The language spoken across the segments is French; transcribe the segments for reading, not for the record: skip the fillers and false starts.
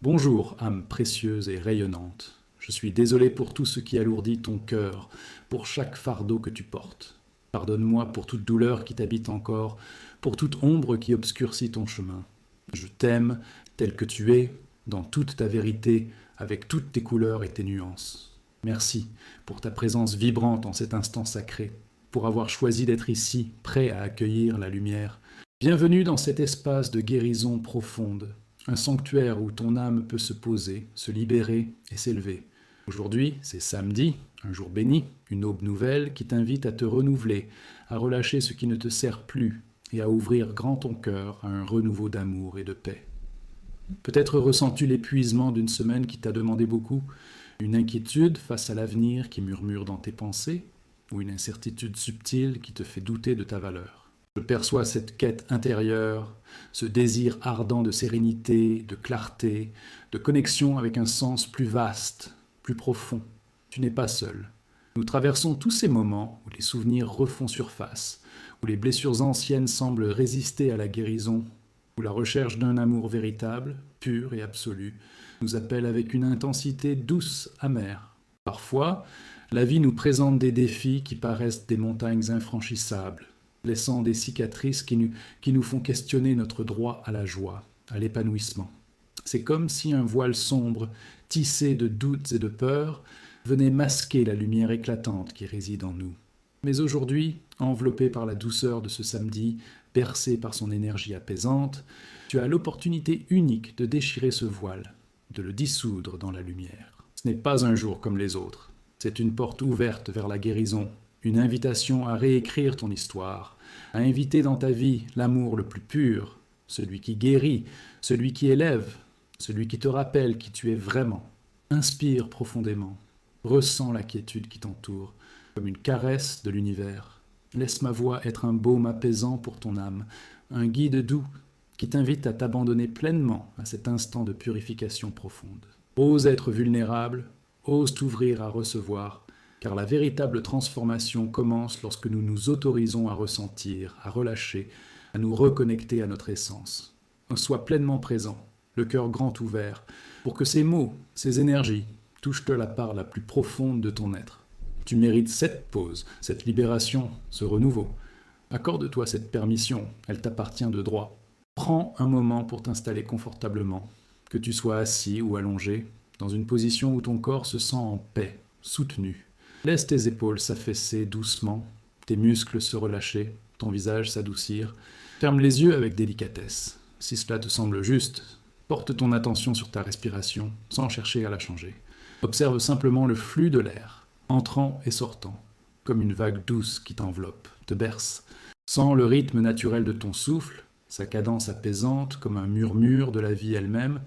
Bonjour, âme précieuse et rayonnante. Je suis désolé pour tout ce qui alourdit ton cœur, pour chaque fardeau que tu portes. Pardonne-moi pour toute douleur qui t'habite encore, pour toute ombre qui obscurcit ton chemin. Je t'aime tel que tu es, dans toute ta vérité, avec toutes tes couleurs et tes nuances. Merci pour ta présence vibrante en cet instant sacré, pour avoir choisi d'être ici, prêt à accueillir la lumière. Bienvenue dans cet espace de guérison profonde, un sanctuaire où ton âme peut se poser, se libérer et s'élever. Aujourd'hui, c'est samedi, un jour béni, une aube nouvelle qui t'invite à te renouveler, à relâcher ce qui ne te sert plus et à ouvrir grand ton cœur à un renouveau d'amour et de paix. Peut-être ressens-tu l'épuisement d'une semaine qui t'a demandé beaucoup, une inquiétude face à l'avenir qui murmure dans tes pensées, ou une incertitude subtile qui te fait douter de ta valeur. Je perçois cette quête intérieure, ce désir ardent de sérénité, de clarté, de connexion avec un sens plus vaste, plus profond. Tu n'es pas seul. Nous traversons tous ces moments où les souvenirs refont surface, où les blessures anciennes semblent résister à la guérison, où la recherche d'un amour véritable, pur et absolu, nous appelle avec une intensité douce, amère. Parfois, la vie nous présente des défis qui paraissent des montagnes infranchissables, laissant des cicatrices qui nous font questionner notre droit à la joie, à l'épanouissement. C'est comme si un voile sombre, tissé de doutes et de peurs, venait masquer la lumière éclatante qui réside en nous. Mais aujourd'hui, enveloppé par la douceur de ce samedi, bercé par son énergie apaisante, tu as l'opportunité unique de déchirer ce voile, de le dissoudre dans la lumière. Ce n'est pas un jour comme les autres. C'est une porte ouverte vers la guérison, une invitation à réécrire ton histoire, à inviter dans ta vie l'amour le plus pur, celui qui guérit, celui qui élève, celui qui te rappelle qui tu es vraiment. Inspire profondément, ressens la quiétude qui t'entoure, comme une caresse de l'univers. Laisse ma voix être un baume apaisant pour ton âme, un guide doux qui t'invite à t'abandonner pleinement à cet instant de purification profonde. Ose être vulnérable, ose t'ouvrir à recevoir, car la véritable transformation commence lorsque nous nous autorisons à ressentir, à relâcher, à nous reconnecter à notre essence. Sois pleinement présent, le cœur grand ouvert, pour que ces mots, ces énergies, touchent la part la plus profonde de ton être. Tu mérites cette pause, cette libération, ce renouveau. Accorde-toi cette permission, elle t'appartient de droit. Prends un moment pour t'installer confortablement, que tu sois assis ou allongé, dans une position où ton corps se sent en paix, soutenu. Laisse tes épaules s'affaisser doucement, tes muscles se relâcher, ton visage s'adoucir. Ferme les yeux avec délicatesse. Si cela te semble juste, porte ton attention sur ta respiration, sans chercher à la changer. Observe simplement le flux de l'air, entrant et sortant, comme une vague douce qui t'enveloppe, te berce. Sens le rythme naturel de ton souffle, sa cadence apaisante comme un murmure de la vie elle-même.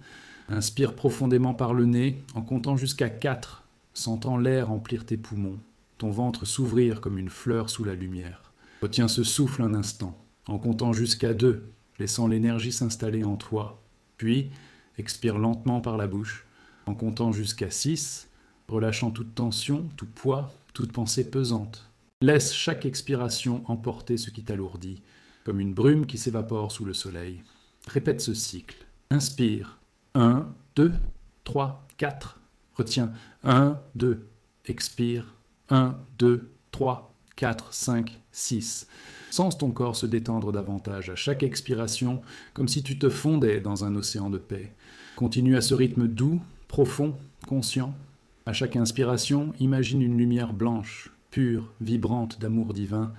Inspire profondément par le nez en comptant jusqu'à 4, sentant l'air remplir tes poumons, ton ventre s'ouvrir comme une fleur sous la lumière. Retiens ce souffle un instant, en comptant jusqu'à 2, laissant l'énergie s'installer en toi. Puis, expire lentement par la bouche, en comptant jusqu'à 6, relâchant toute tension, tout poids, toute pensée pesante. Laisse chaque expiration emporter ce qui t'alourdit, comme une brume qui s'évapore sous le soleil. Répète ce cycle. Inspire. 1, 2, 3, 4. Retiens. 1, 2. Expire. 1, 2, 3, 4, 5, 6. Sens ton corps se détendre davantage à chaque expiration, comme si tu te fondais dans un océan de paix. Continue à ce rythme doux, profond, conscient. À chaque inspiration, imagine une lumière blanche, pure, vibrante d'amour divin,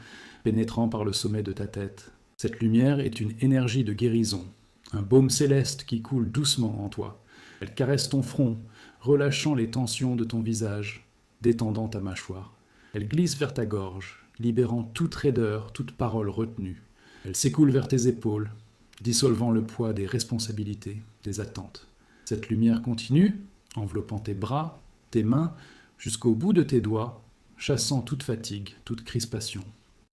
pénétrant par le sommet de ta tête. Cette lumière est une énergie de guérison, un baume céleste qui coule doucement en toi. Elle caresse ton front, relâchant les tensions de ton visage, détendant ta mâchoire. Elle glisse vers ta gorge, libérant toute raideur, toute parole retenue. Elle s'écoule vers tes épaules, dissolvant le poids des responsabilités, des attentes. Cette lumière continue, enveloppant tes bras, tes mains, jusqu'au bout de tes doigts, chassant toute fatigue, toute crispation.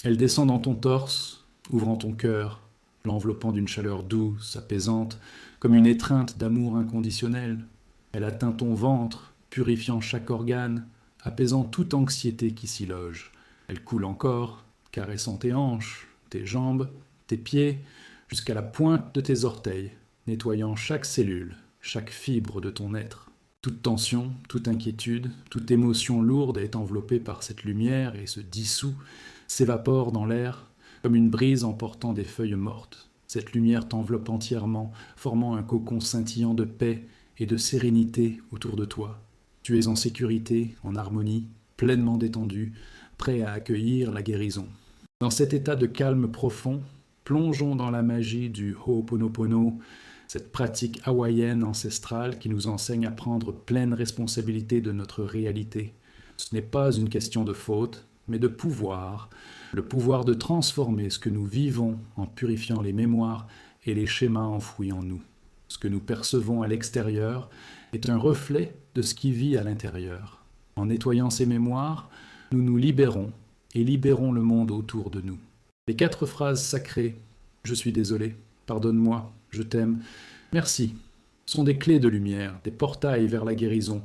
Elle descend dans ton torse, ouvrant ton cœur, l'enveloppant d'une chaleur douce, apaisante, comme une étreinte d'amour inconditionnel. Elle atteint ton ventre, purifiant chaque organe, apaisant toute anxiété qui s'y loge. Elle coule encore, caressant tes hanches, tes jambes, tes pieds, jusqu'à la pointe de tes orteils, nettoyant chaque cellule, chaque fibre de ton être. Toute tension, toute inquiétude, toute émotion lourde est enveloppée par cette lumière et se dissout, s'évapore dans l'air, comme une brise emportant des feuilles mortes. Cette lumière t'enveloppe entièrement, formant un cocon scintillant de paix et de sérénité autour de toi. Tu es en sécurité, en harmonie, pleinement détendu, prêt à accueillir la guérison. Dans cet état de calme profond, plongeons dans la magie du Ho'oponopono, cette pratique hawaïenne ancestrale qui nous enseigne à prendre pleine responsabilité de notre réalité. Ce n'est pas une question de faute, mais de pouvoir, le pouvoir de transformer ce que nous vivons en purifiant les mémoires et les schémas enfouis en nous. Ce que nous percevons à l'extérieur est un reflet de ce qui vit à l'intérieur. En nettoyant ces mémoires, nous nous libérons et libérons le monde autour de nous. Les 4 phrases sacrées « Je suis désolé »,« Pardonne-moi »,« Je t'aime »,« Merci » sont des clés de lumière, des portails vers la guérison.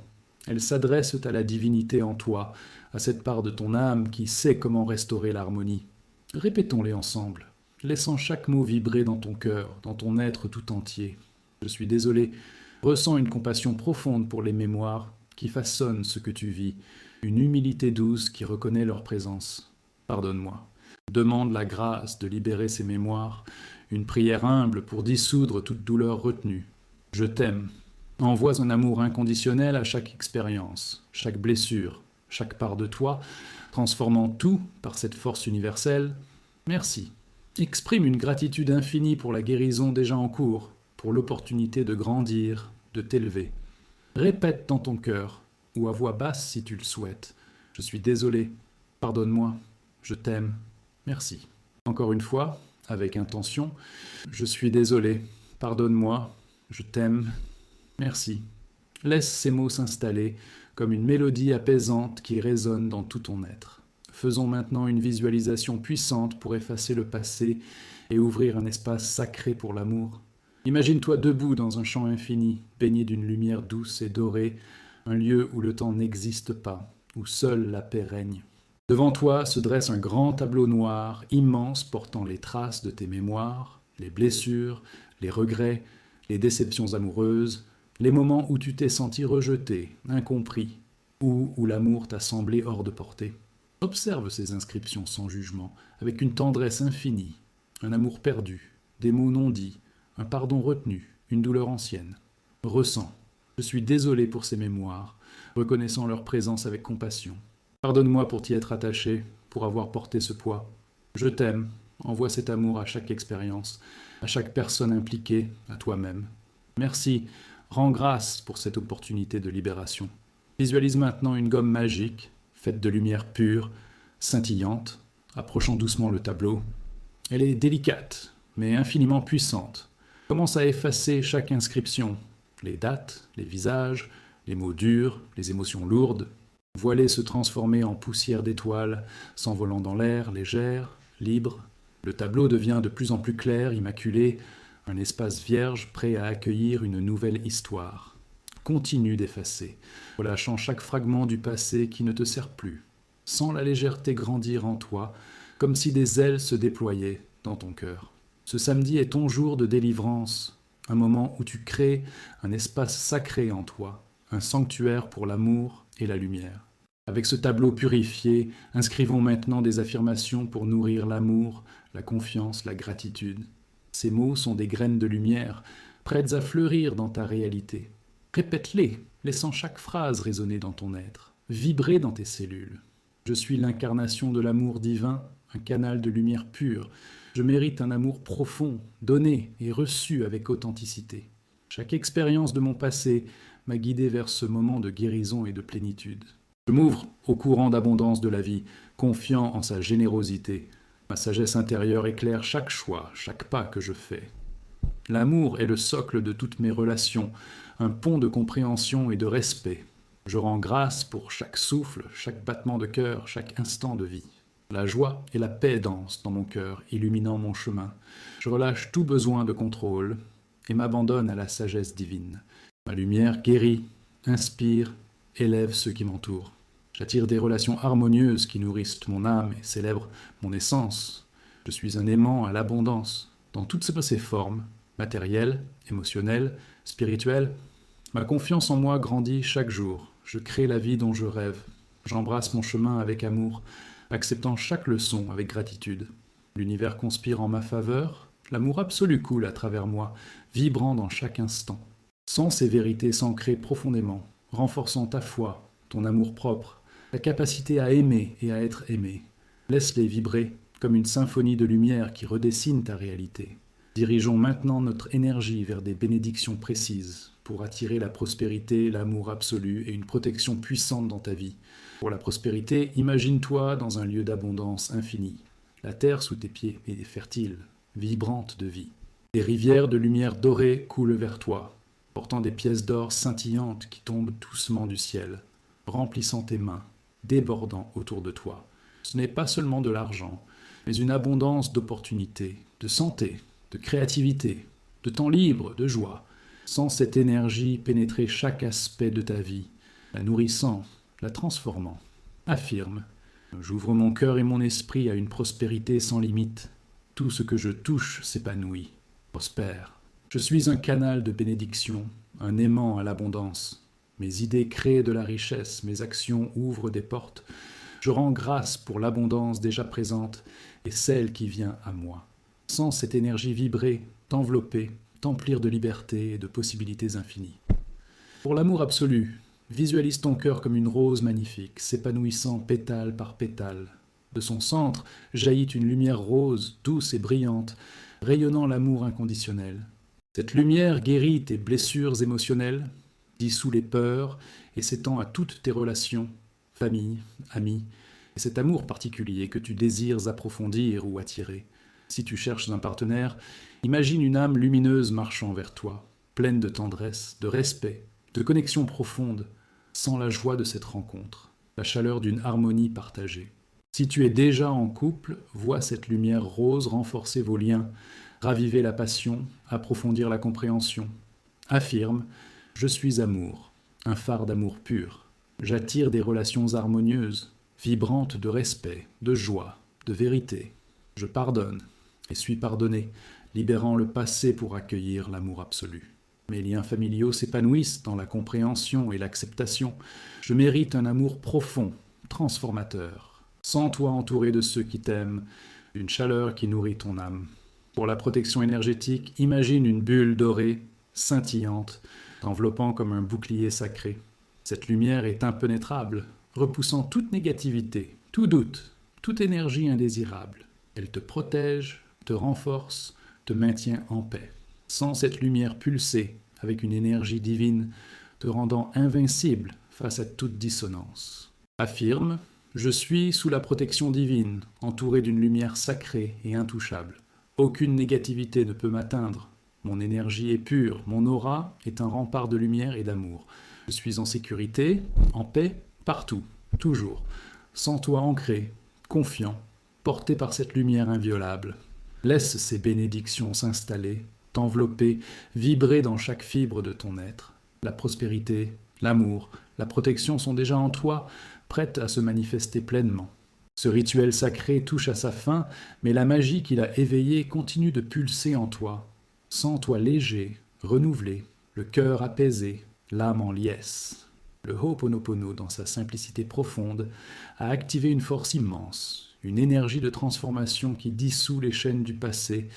Elles s'adressent à la divinité en toi, à cette part de ton âme qui sait comment restaurer l'harmonie. Répétons-les ensemble, laissant chaque mot vibrer dans ton cœur, dans ton être tout entier. Je suis désolé, ressens une compassion profonde pour les mémoires qui façonnent ce que tu vis, une humilité douce qui reconnaît leur présence. Pardonne-moi. Demande la grâce de libérer ces mémoires, une prière humble pour dissoudre toute douleur retenue. Je t'aime. Envoie un amour inconditionnel à chaque expérience, chaque blessure, chaque part de toi, transformant tout par cette force universelle. Merci. Exprime une gratitude infinie pour la guérison déjà en cours, pour l'opportunité de grandir, de t'élever. Répète dans ton cœur, ou à voix basse si tu le souhaites. Je suis désolé. Pardonne-moi. Je t'aime. Merci. Encore une fois, avec intention, je suis désolé. Pardonne-moi. Je t'aime. Merci. Laisse ces mots s'installer comme une mélodie apaisante qui résonne dans tout ton être. Faisons maintenant une visualisation puissante pour effacer le passé et ouvrir un espace sacré pour l'amour. Imagine-toi debout dans un champ infini, baigné d'une lumière douce et dorée, un lieu où le temps n'existe pas, où seule la paix règne. Devant toi se dresse un grand tableau noir, immense, portant les traces de tes mémoires, les blessures, les regrets, les déceptions amoureuses, les moments où tu t'es senti rejeté, incompris, ou où l'amour t'a semblé hors de portée. Observe ces inscriptions sans jugement, avec une tendresse infinie, un amour perdu, des mots non dits, un pardon retenu, une douleur ancienne. Ressens. Je suis désolé pour ces mémoires, reconnaissant leur présence avec compassion. Pardonne-moi pour t'y être attaché, pour avoir porté ce poids. Je t'aime. Envoie cet amour à chaque expérience, à chaque personne impliquée, à toi-même. Merci. Rends grâce pour cette opportunité de libération. Visualise maintenant une gomme magique, faite de lumière pure, scintillante, approchant doucement le tableau. Elle est délicate, mais infiniment puissante. Commence à effacer chaque inscription, les dates, les visages, les mots durs, les émotions lourdes. Vois-les se transformer en poussière d'étoiles, s'envolant dans l'air, légère, libre. Le tableau devient de plus en plus clair, immaculé, un espace vierge prêt à accueillir une nouvelle histoire. Continue d'effacer, relâchant chaque fragment du passé qui ne te sert plus. Sens la légèreté grandir en toi, comme si des ailes se déployaient dans ton cœur. Ce samedi est ton jour de délivrance, un moment où tu crées un espace sacré en toi, un sanctuaire pour l'amour et la lumière. Avec ce tableau purifié, inscrivons maintenant des affirmations pour nourrir l'amour, la confiance, la gratitude. Ces mots sont des graines de lumière, prêtes à fleurir dans ta réalité. Répète-les, laissant chaque phrase résonner dans ton être, vibrer dans tes cellules. Je suis l'incarnation de l'amour divin, un canal de lumière pure. Je mérite un amour profond, donné et reçu avec authenticité. Chaque expérience de mon passé m'a guidé vers ce moment de guérison et de plénitude. Je m'ouvre au courant d'abondance de la vie, confiant en sa générosité. Ma sagesse intérieure éclaire chaque choix, chaque pas que je fais. L'amour est le socle de toutes mes relations, un pont de compréhension et de respect. Je rends grâce pour chaque souffle, chaque battement de cœur, chaque instant de vie. La joie et la paix dansent dans mon cœur, illuminant mon chemin. Je relâche tout besoin de contrôle et m'abandonne à la sagesse divine. Ma lumière guérit, inspire, élève ceux qui m'entourent. J'attire des relations harmonieuses qui nourrissent mon âme et célèbrent mon essence. Je suis un aimant à l'abondance, dans toutes ses formes, matérielles, émotionnelles, spirituelles. Ma confiance en moi grandit chaque jour. Je crée la vie dont je rêve. J'embrasse mon chemin avec amour, acceptant chaque leçon avec gratitude. L'univers conspire en ma faveur. L'amour absolu coule à travers moi, vibrant dans chaque instant. Sans ces vérités s'ancrer profondément, renforçant ta foi, ton amour-propre, ta capacité à aimer et à être aimé. Laisse-les vibrer comme une symphonie de lumière qui redessine ta réalité. Dirigeons maintenant notre énergie vers des bénédictions précises pour attirer la prospérité, l'amour absolu et une protection puissante dans ta vie. Pour la prospérité, imagine-toi dans un lieu d'abondance infinie. La terre sous tes pieds est fertile, vibrante de vie. Des rivières de lumière dorée coulent vers toi, portant des pièces d'or scintillantes qui tombent doucement du ciel, remplissant tes mains, débordant autour de toi. Ce n'est pas seulement de l'argent, mais une abondance d'opportunités, de santé, de créativité, de temps libre, de joie. Sans cette énergie pénétrer chaque aspect de ta vie, la nourrissant, la transformant. Affirme, j'ouvre mon cœur et mon esprit à une prospérité sans limite. Tout ce que je touche s'épanouit, prospère. Je suis un canal de bénédiction, un aimant à l'abondance. Mes idées créent de la richesse, mes actions ouvrent des portes. Je rends grâce pour l'abondance déjà présente et celle qui vient à moi. Sans cette énergie vibrer, t'envelopper, t'emplir de liberté et de possibilités infinies. Pour l'amour absolu, visualise ton cœur comme une rose magnifique, s'épanouissant pétale par pétale. De son centre jaillit une lumière rose, douce et brillante, rayonnant l'amour inconditionnel. Cette lumière guérit tes blessures émotionnelles, dissout les peurs et s'étend à toutes tes relations, famille, amis, et cet amour particulier que tu désires approfondir ou attirer. Si tu cherches un partenaire, imagine une âme lumineuse marchant vers toi, pleine de tendresse, de respect, de connexion profonde, sans la joie de cette rencontre, la chaleur d'une harmonie partagée. Si tu es déjà en couple, vois cette lumière rose renforcer vos liens, raviver la passion, approfondir la compréhension. Affirme, je suis amour, un phare d'amour pur. J'attire des relations harmonieuses, vibrantes de respect, de joie, de vérité. Je pardonne et suis pardonné, libérant le passé pour accueillir l'amour absolu. Mes liens familiaux s'épanouissent dans la compréhension et l'acceptation. Je mérite un amour profond, transformateur. Sens-toi entouré de ceux qui t'aiment, d'une chaleur qui nourrit ton âme. Pour la protection énergétique, imagine une bulle dorée, scintillante, t'enveloppant comme un bouclier sacré. Cette lumière est impénétrable, repoussant toute négativité, tout doute, toute énergie indésirable. Elle te protège, te renforce, te maintient en paix. Sens cette lumière pulser avec une énergie divine, te rendant invincible face à toute dissonance. Affirme, je suis sous la protection divine, entouré d'une lumière sacrée et intouchable. Aucune négativité ne peut m'atteindre. Mon énergie est pure, mon aura est un rempart de lumière et d'amour. Je suis en sécurité, en paix, partout, toujours. Sens-toi ancré, confiant, porté par cette lumière inviolable. Laisse ces bénédictions s'installer, t'envelopper, vibrer dans chaque fibre de ton être. La prospérité, l'amour, la protection sont déjà en toi, prêtes à se manifester pleinement. Ce rituel sacré touche à sa fin, mais la magie qu'il a éveillée continue de pulser en toi. Sens-toi léger, renouvelé, le cœur apaisé, l'âme en liesse. Le Ho'oponopono, dans sa simplicité profonde, a activé une force immense, une énergie de transformation qui dissout les chaînes du passé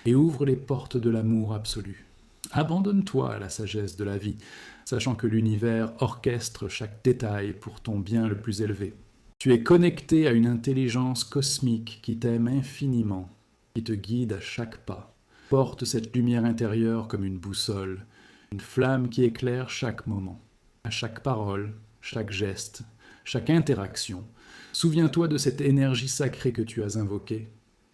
et ouvre les portes de l'amour absolu. Abandonne-toi à la sagesse de la vie, sachant que l'univers orchestre chaque détail pour ton bien le plus élevé. Tu es connecté à une intelligence cosmique qui t'aime infiniment, qui te guide à chaque pas. Porte cette lumière intérieure comme une boussole, une flamme qui éclaire chaque moment. À chaque parole, chaque geste, chaque interaction, souviens-toi de cette énergie sacrée que tu as invoquée.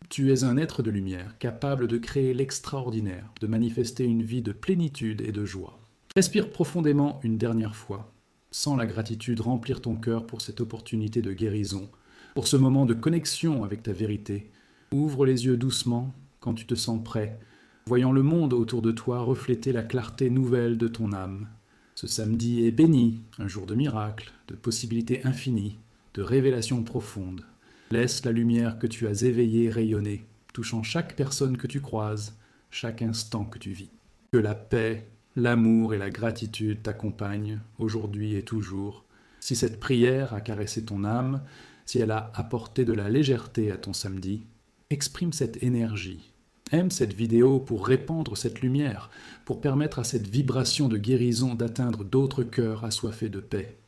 Tu es un être de lumière, capable de créer l'extraordinaire, de manifester une vie de plénitude et de joie. Respire profondément une dernière fois. Sens la gratitude remplir ton cœur pour cette opportunité de guérison, pour ce moment de connexion avec ta vérité. Ouvre les yeux doucement quand tu te sens prêt, voyant le monde autour de toi refléter la clarté nouvelle de ton âme. Ce samedi est béni, un jour de miracle, de possibilités infinies, de révélations profondes. Laisse la lumière que tu as éveillée rayonner, touchant chaque personne que tu croises, chaque instant que tu vis. Que la paix, l'amour et la gratitude t'accompagnent aujourd'hui et toujours. Si cette prière a caressé ton âme, si elle a apporté de la légèreté à ton samedi, exprime cette énergie. Aime cette vidéo pour répandre cette lumière, pour permettre à cette vibration de guérison d'atteindre d'autres cœurs assoiffés de paix.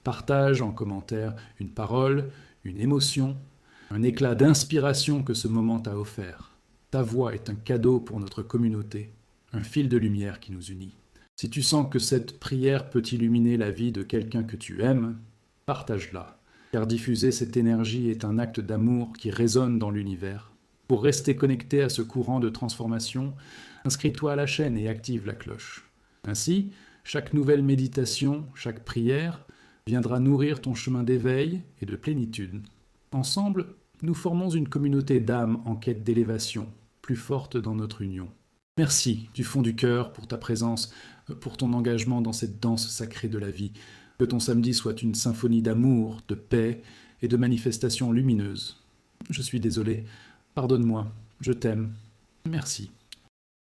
Partage en commentaire une parole, une émotion, un éclat d'inspiration que ce moment t'a offert. Ta voix est un cadeau pour notre communauté, un fil de lumière qui nous unit. Si tu sens que cette prière peut illuminer la vie de quelqu'un que tu aimes, partage-la, car diffuser cette énergie est un acte d'amour qui résonne dans l'univers. Pour rester connecté à ce courant de transformation, inscris-toi à la chaîne et active la cloche. Ainsi, chaque nouvelle méditation, chaque prière, viendra nourrir ton chemin d'éveil et de plénitude. Ensemble, nous formons une communauté d'âmes en quête d'élévation, plus forte dans notre union. Merci du fond du cœur pour ta présence, pour ton engagement dans cette danse sacrée de la vie. Que ton samedi soit une symphonie d'amour, de paix et de manifestations lumineuses. Je suis désolé. Pardonne-moi. Je t'aime. Merci.